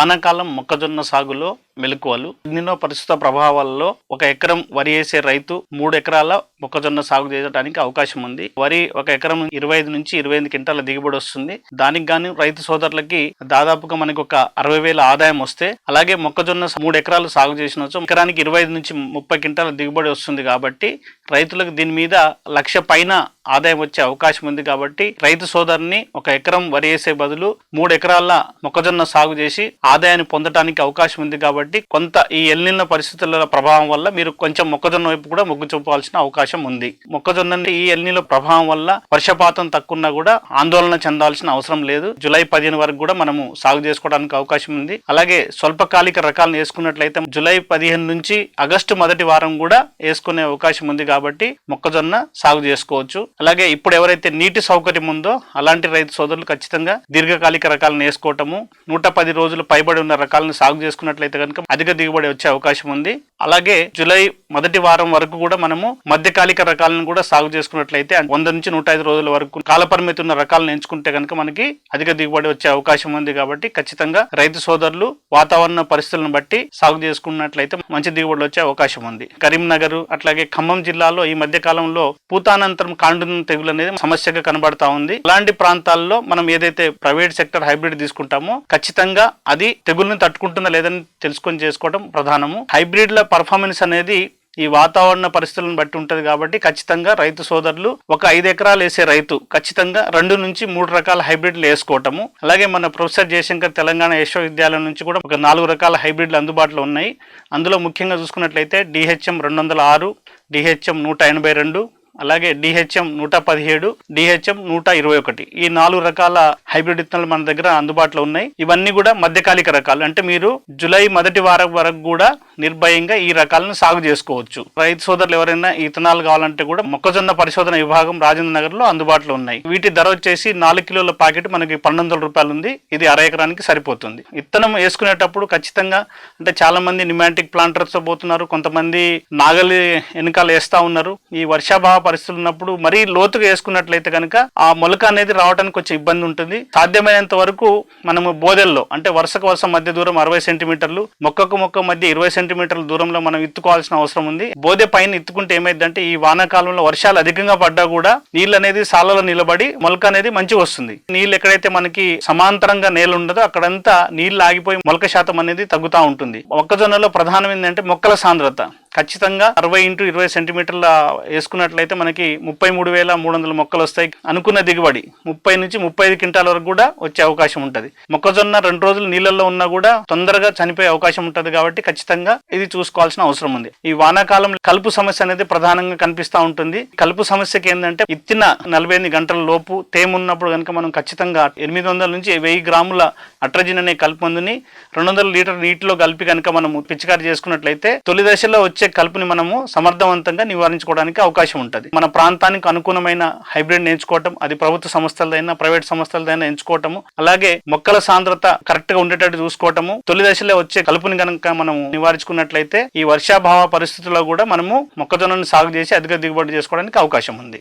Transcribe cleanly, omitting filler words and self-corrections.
వానాకాలం మొక్కజొన్న సాగులో మెలకువలు. ఎన్నో పరిస్థితుల ప్రభావాలలో 1 ఎకరం వరి వేసే రైతు 3 ఎకరాల మొక్కజొన్న సాగు చేయడానికి అవకాశం ఉంది. వరి 1 ఎకరం 25 నుంచి 28 క్వింటాల దిగుబడి వస్తుంది. దానికి గాను రైతు సోదరులకి దాదాపుగా మనకి ఒక 60,000 ఆదాయం వస్తే, అలాగే మొక్కజొన్న 3 ఎకరాలు సాగు చేసినచో ఎకరానికి 25 నుంచి 30 క్వింటాల దిగుబడి వస్తుంది. కాబట్టి రైతులకు దీని మీద 1,00,000 పైన ఆదాయం వచ్చే అవకాశం ఉంది. కాబట్టి రైతు సోదరుని 1 ఎకరం వరి వేసే బదులు 3 ఎకరాల మొక్కజొన్న సాగు చేసి ఆదాయాన్ని పొందడానికి అవకాశం ఉంది. కాబట్టి కొంత ఈ ఎల్నినో పరిస్థితుల ప్రభావం వల్ల మీరు కొంచెం మొక్కజొన్న వైపు కూడా మొగ్గు చూపాల్సిన అవకాశం ఉంది. మొక్కజొన్న ఈ ఎల్నినో ప్రభావం వల్ల వర్షపాతం తక్కువన్నా కూడా ఆందోళన చెందాల్సిన అవసరం లేదు. జూలై 15 వరకు కూడా మనము సాగు చేసుకోవడానికి అవకాశం ఉంది. అలాగే స్వల్పకాలిక రకాలను వేసుకున్నట్లయితే జూలై 15 నుంచి ఆగస్టు మొదటి వారం కూడా వేసుకునే అవకాశం ఉంది. కాబట్టి మొక్కజొన్న సాగు చేసుకోవచ్చు. అలాగే ఇప్పుడు ఎవరైతే నీటి సౌకర్యం ఉందో అలాంటి రైతు సోదరులు ఖచ్చితంగా దీర్ఘకాలిక రకాలను వేసుకోవటము, 110 రోజులు పైబడి ఉన్న రకాలను సాగు చేసుకున్నట్లయితే కనుక అధిక దిగుబడి వచ్చే అవకాశం ఉంది. అలాగే జూలై మొదటి వారం వరకు కూడా మనము మధ్యకాలిక రకాలను కూడా సాగు చేసుకున్నట్లయితే 100 నుంచి 105 రోజుల వరకు కాలపరిమితి ఉన్న రకాలను ఎంచుకుంటే కనుక మనకి అధిక దిగుబడి వచ్చే అవకాశం ఉంది. కాబట్టి ఖచ్చితంగా రైతు సోదరులు వాతావరణ పరిస్థితులను బట్టి సాగు చేసుకున్నట్లయితే మంచి దిగుబడి వచ్చే అవకాశం ఉంది. కరీంనగర్ అట్లాగే ఖమ్మం జిల్లాలో ఈ మధ్య కాలంలో పూతానంతరం కాండు తెగులు అనేది సమస్యగా కనబడతా ఉంది. అలాంటి ప్రాంతాల్లో మనం ఏదైతే ప్రైవేట్ సెక్టర్ హైబ్రిడ్ తీసుకుంటామో ఖచ్చితంగా అది తెగుల్ని తట్టుకుంటుందా లేదని తెలుసుకొని చేసుకోవడం ప్రధానము. హైబ్రిడ్ల పర్ఫార్మెన్స్ అనేది ఈ వాతావరణ పరిస్థితులను బట్టి ఉంటుంది. కాబట్టి ఖచ్చితంగా రైతు సోదరులు ఒక 5 ఎకరాలు వేసే రైతు ఖచ్చితంగా 2 నుంచి 3 రకాల హైబ్రిడ్లు వేసుకోవటము. అలాగే మన ప్రొఫెసర్ జయశంకర్ తెలంగాణ విశ్వవిద్యాలయం నుంచి కూడా ఒక 4 రకాల హైబ్రిడ్లు అందుబాటులో ఉన్నాయి. అందులో ముఖ్యంగా చూసుకున్నట్లయితే DHM 206, DHM 182, అలాగే DHM 117, DHM 121 ఈ 4 రకాల హైబ్రిడ్ విత్తనాలు మన దగ్గర అందుబాటులో ఉన్నాయి. ఇవన్నీ కూడా మధ్యకాలిక రకాలు. అంటే మీరు జూలై మొదటి వారం వరకు కూడా నిర్భయంగా ఈ రకాలను సాగు చేసుకోవచ్చు. రైతు సోదరులు ఎవరైనా ఈ విత్తనాలు కావాలంటే కూడా మొక్కజొన్న పరిశోధన విభాగం రాజేంద్ర నగర్ లో అందుబాటులో ఉన్నాయి. వీటి ధర వచ్చేసి 4 కిలోల ప్యాకెట్ మనకి 1,200 రూపాయలు ఉంది. ఇది అర ఎకరానికి సరిపోతుంది. విత్తనం వేసుకునేటప్పుడు ఖచ్చితంగా అంటే చాలా మంది నిమాంటిక్ ప్లాంటర్స్ తో పోతున్నారు, కొంతమంది నాగలి వెనకాల వేస్తా ఉన్నారు. ఈ వర్షాభావ పరిస్థితులు ఉన్నప్పుడు మరీ లోతుగా వేసుకున్నట్లయితే కనుక ఆ మొలక అనేది రావడానికి కొంచెం ఇబ్బంది ఉంటుంది. సాధ్యమైనంత వరకు మనము బోదెల్లో అంటే వరుసకు వరుస మధ్య దూరం 60 సెంటీమీటర్లు, మొక్కకు మొక్క మధ్య 20 సెంటీమీటర్ల దూరంలో మనం ఇత్తుకోవాల్సిన అవసరం ఉంది. బోదె పైన ఇత్తుకుంటే ఏమైందంటే ఈ వానాకాలంలో వర్షాలు అధికంగా పడ్డా కూడా నీళ్ళు అనేది సాలలో నిలబడి మొలక అనేది మంచిగా వస్తుంది. నీళ్ళు ఎక్కడైతే మనకి సమాంతరంగా నేల ఉండదో అక్కడంతా నీళ్ళు ఆగిపోయి మొలక శాతం అనేది తగ్గుతూ ఉంటుంది. మొక్కజొన్నలో ప్రధానం ఏంటంటే మొక్కల సాంద్రత ఖచ్చితంగా 60 x 20 సెంటీమీటర్ల వేసుకున్నట్లయితే మనకి 33,300 మొక్కలు వస్తాయి. అనుకున్న దిగుబడి 30 నుంచి 35 క్వింటాల వరకు కూడా వచ్చే అవకాశం ఉంటుంది. మొక్కజొన్న 2 రోజులు నీళ్ళల్లో ఉన్నా కూడా తొందరగా చనిపోయే అవకాశం ఉంటుంది. కాబట్టి ఖచ్చితంగా ఇది చూసుకోవాల్సిన అవసరం ఉంది. ఈ వానాకాలం కలుపు సమస్య అనేది ప్రధానంగా కనిపిస్తూ ఉంటుంది. కలుపు సమస్యకి ఏంటంటే ఇత్తిన 48 గంటల లోపు తేమ ఉన్నప్పుడు కనుక మనం ఖచ్చితంగా 800 నుంచి 1000 గ్రాముల అట్రజిన్ అనే కలుపు మందుని 200 లీటర్ నీటిలో కలిపి కనుక మనము పిచికారి చేసుకున్నట్లయితే తొలి దశలో వచ్చే కలుపుని మనము సమర్థవంతంగా నివారించుకోవడానికి అవకాశం ఉంటుంది. మన ప్రాంతానికి అనుగుణమైన హైబ్రిడ్ ఎంచుకోవటం, అది ప్రభుత్వ సంస్థలదైనా ప్రైవేట్ సంస్థలదైనా ఎంచుకోవటము, అలాగే మొక్కల సాంద్రత కరెక్ట్ గా ఉండేటట్టు చూసుకోవటము, తొలి దశలో వచ్చే కలుపుని కనుక మనం నివారించుకున్నట్లయితే ఈ వర్షాభావ పరిస్థితుల్లో కూడా మనము మొక్కజొన్నను సాగు చేసి అధిక దిగుబడి చేసుకోవడానికి అవకాశం ఉంది.